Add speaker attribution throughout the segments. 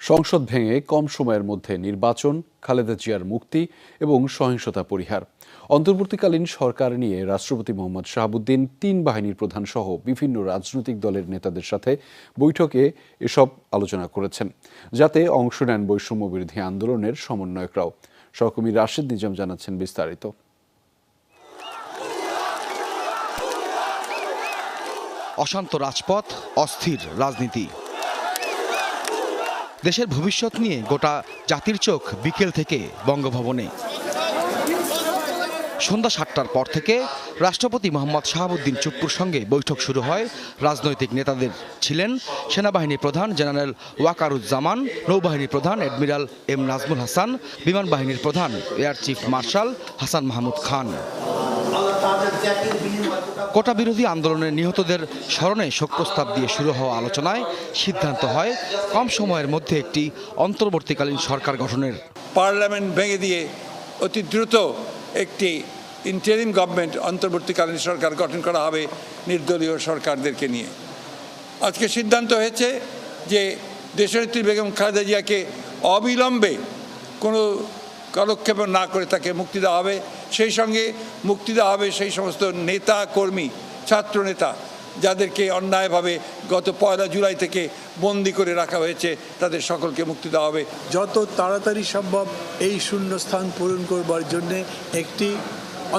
Speaker 1: সংসদ ভেঙে কম সময়ের মধ্যে নির্বাচন, খালেদা জিয়ার মুক্তি এবং সহিংসতা পরিহার। অন্তর্বর্তীকালীন সরকার নিয়ে রাষ্ট্রপতি মোহাম্মদ শাহাবুদ্দিন তিন বাহিনীর প্রধান সহ বিভিন্ন রাজনৈতিক দলের নেতাদের সাথে বৈঠকে এসব আলোচনা করেছেন, যাতে অংশ নেন বৈষম্য বিরোধী আন্দোলনের সমন্বয়করাও। সহকর্মী রাশেদ নিজাম জানাচ্ছেন বিস্তারিত।
Speaker 2: অশান্ত রাজপথ, অস্থির রাজনীতি। দেশের ভবিষ্যৎ নিয়ে গোটা জাতির চোখ বিকেল থেকে বঙ্গভবনে। সন্ধ্যা ৭টার পর থেকে রাষ্ট্রপতি মোহাম্মদ শাহাবুদ্দিন চুপ্পুর সঙ্গে বৈঠক শুরু হয় রাজনৈতিক নেতাদের। ছিলেন সেনাবাহিনী প্রধান জেনারেল ওয়াকারুজ্জামান, নৌবাহিনী প্রধান অ্যাডমিরাল এম নাজমুল হাসান, বিমান বাহিনীর প্রধান air chief marshal Hasan Mahmud Khan. কোটা বিরোধী আন্দোলনের নিহতদের স্মরণে শোক প্রস্তাব দিয়ে শুরু হওয়া আলোচনায় সিদ্ধান্ত হয় কম সময়ের মধ্যে একটি অন্তর্বর্তীকালীন সরকার গঠনের।
Speaker 3: পার্লামেন্ট ভেঙে দিয়ে অতি দ্রুত একটি ইন্টারিম গভর্নমেন্ট, অন্তর্বর্তীকালীন সরকার গঠন করা হবে নির্দলীয় সরকারদেরকে নিয়ে। আজকে সিদ্ধান্ত হয়েছে যে দেশনেত্রী বেগম খালেদা জিয়াকে অবিলম্বে কোনো কালক্ষেপ না করে তাকে মুক্তি দেওয়া হবে। সেই সঙ্গে মুক্তি দেওয়া হবে সেই সমস্ত নেতা কর্মী, ছাত্র নেতা যাদেরকে অন্যায়ভাবে গত ১ জুলাই থেকে বন্দি করে রাখা হয়েছে, তাদের সকলকে মুক্তি দেওয়া হবে।
Speaker 4: যত তাড়াতাড়ি সম্ভব এই শূন্যস্থান পূরণ করবার জন্যে একটি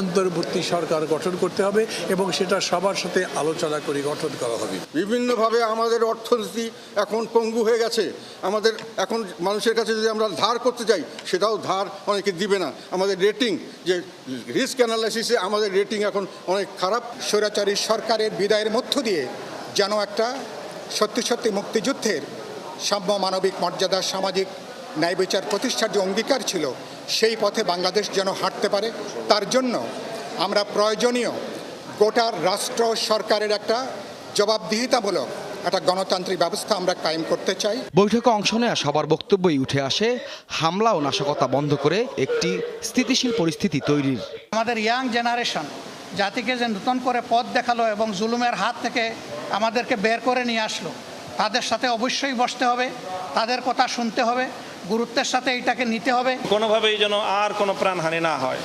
Speaker 4: অন্তর্বর্তী সরকার গঠন করতে হবে এবং সেটা সবার সাথে আলোচনা করে গঠন করা হবে।
Speaker 5: বিভিন্নভাবে আমাদের অর্থনীতি এখন পঙ্গু হয়ে গেছে। আমাদের এখন মানুষের কাছে যদি আমরা ধার করতে যাই, সেটাও ধার অনেকে দিবে না। আমাদের রেটিং, যে রিস্ক অ্যানালাইসিসে আমাদের রেটিং এখন অনেক খারাপ।
Speaker 6: স্বৈরাচারী সরকারের বিদায়ের মধ্য দিয়ে যেন একটা সত্যি সত্যি মুক্তিযুদ্ধের সাম্য, মানবিক মর্যাদা, সামাজিক ন্যায় বিচার প্রতিষ্ঠার যে অঙ্গীকার ছিল, সেই পথে বাংলাদেশ যেন হাঁটতে পারে, তার জন্য আমরা প্রয়োজনীয় গোটা রাষ্ট্র সরকারের একটা জবাবদিহিতামূলক একটা গণতান্ত্রিক ব্যবস্থা আমরা কায়েম করতে চাই।
Speaker 2: বৈঠকে অংশ নেওয়া সবার বক্তব্যই উঠে আসে হামলা ও নাশকতা বন্ধ করে একটি স্থিতিশীল পরিস্থিতি তৈরির।
Speaker 7: আমাদের ইয়াং জেনারেশন জাতিকে যে নতুন করে পথ দেখালো এবং জুলুমের হাত থেকে আমাদেরকে বের করে নিয়ে আসলো, তাদের সাথে অবশ্যই বসতে হবে, তাদের কথা শুনতে হবে, গুরুত্বের সাথে এটাকে নিতে হবে।
Speaker 8: কোনোভাবেই যেন আর কোনো প্রাণহানি না হয়,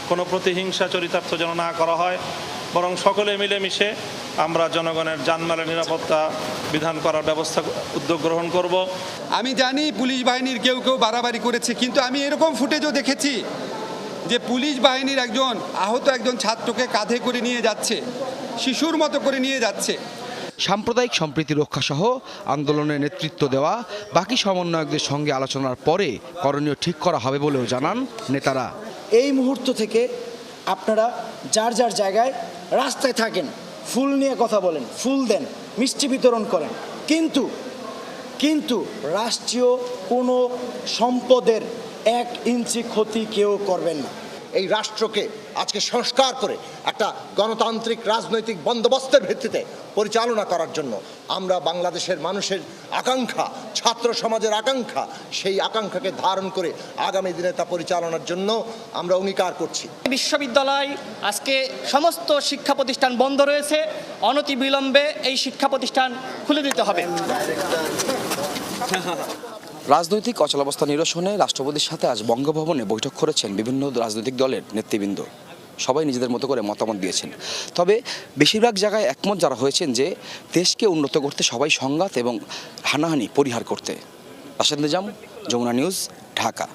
Speaker 8: কোনো প্রতিহিংসা চরিতার্থ যেন না করা হয়, বরং সকলে মিলেমিশে আমরা জনগণের জানমালের নিরাপত্তা বিধান করার ব্যবস্থা উদ্যোগ গ্রহণ করব।
Speaker 9: আমি জানি পুলিশ বাহিনীর কেউ বাড়াবাড়ি করেছে, কিন্তু আমি এরকম ফুটেজও দেখেছি যে পুলিশ বাহিনীর আহত একজন ছাত্রকে কাঁধে করে নিয়ে যাচ্ছে, শিশুর মতো করে নিয়ে যাচ্ছে।
Speaker 2: সাম্প্রদায়িক সম্প্রীতি রক্ষা সহ আন্দোলনে নেতৃত্ব দেওয়া বাকি সমন্বয়কদের সঙ্গে আলোচনার পরে করণীয় ঠিক করা হবে বলেও জানান নেতারা।
Speaker 10: এই মুহূর্ত থেকে আপনারা যার যার জায়গায় রাস্তায় থাকেন, ফুল নিয়ে কথা বলেন, ফুল দেন, মিষ্টি বিতরণ করেন, কিন্তু রাষ্ট্রীয় কোনো সম্পদের 1 ইঞ্চি ক্ষতি কেউ করবেন না।
Speaker 11: এই রাষ্ট্রকে আজকে সংস্কার করে একটা গণতান্ত্রিক রাজনৈতিক বন্দোবস্তের ভিত্তিতে পরিচালনা করার জন্য আমরা বাংলাদেশের মানুষের আকাঙ্ক্ষা, ছাত্র সমাজের আকাঙ্ক্ষা, সেই আকাঙ্ক্ষাকে ধারণ করে আগামী দিনে তা পরিচালনার জন্য আমরা অঙ্গীকার করছি।
Speaker 12: বিশ্ববিদ্যালয় আজকে সমস্ত শিক্ষা প্রতিষ্ঠান বন্ধ রয়েছে, অনতিবিলম্বে এই শিক্ষা প্রতিষ্ঠান খুলে দিতে হবে।
Speaker 2: রাজনৈতিক অচলাবস্থা নিরসনে রাষ্ট্রপতির সাথে আজ বঙ্গভবনে বৈঠক করেছেন বিভিন্ন রাজনৈতিক দলের নেতৃবৃন্দ। সবাই নিজেদের মতো করে মতামত দিয়েছেন। তবে বেশিরভাগ জায়গায় একমত যারা হয়েছেন যে দেশকে উন্নত করতে সবাই সংঘাত এবং হানাহানি পরিহার করতে। রাশেদ নিজাম, যমুনা নিউজ, ঢাকা।